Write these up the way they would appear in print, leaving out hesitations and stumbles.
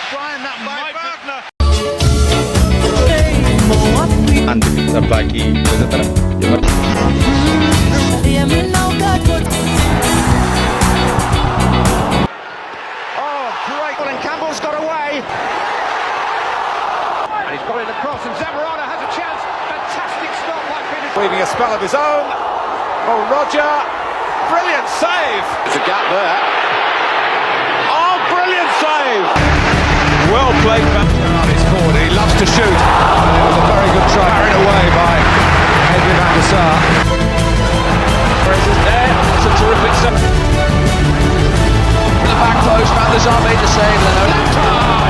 Brian, that by Wagner. አንድ ጠባቂ በዘጠና Oh, great. And Campbell's got away. And he's got it across, and Zamorano has a chance. Fantastic stop by Peter. Weaving a spell of his own. Oh, Roger. Brilliant save. There's a gap there. Oh, brilliant save. Well played. He's caught. He loves to shoot. And it was a very good try. Carried away by Henry van der Sar. Presence there. It's a terrific save. The back post. Van der Sar made the save.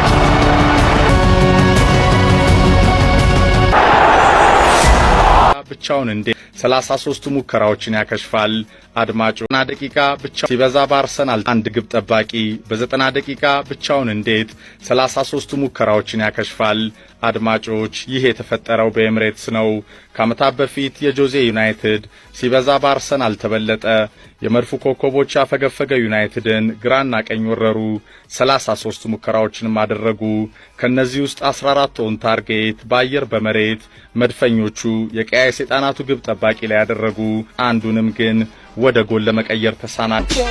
ብቻውን እንዴ 33 ሙከራዎችን ያከሽፋል። አድማጩ 90 ደቂቃ ብቻውን ሲበዛ በአርሰናል አንድ ግብ ጠባቂ በ90 ደቂቃ ብቻውን እንዴት 33 ሙከራዎችን ያከሽፋል? አድማጮች ይህ የተፈጠረው በኤምሬትስ ነው። ከዓመታት በፊት የጆዜ ዩናይትድ ሲበዛ በአርሰናል ተበለጠ። የመድፉ ኮከቦች ያፈገፈገ ዩናይትድን ግራና ቀኝ ወረሩ። 33 ሙከራዎችንም አደረጉ። ከነዚህ ውስጥ 14 ኦን ታርጌት በአየር በመሬት መድፈኞቹ የቀያይ ሰይጣናቱ ግብ ጠባቂ ላይ ያደረጉ። አንዱንም ግን ወደ ጎል ለመቀየር ተሳናቸው።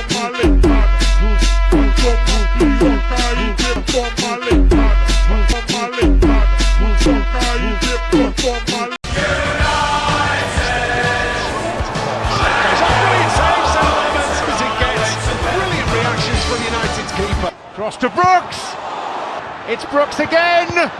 Cross to Brooks. It's Brooks again.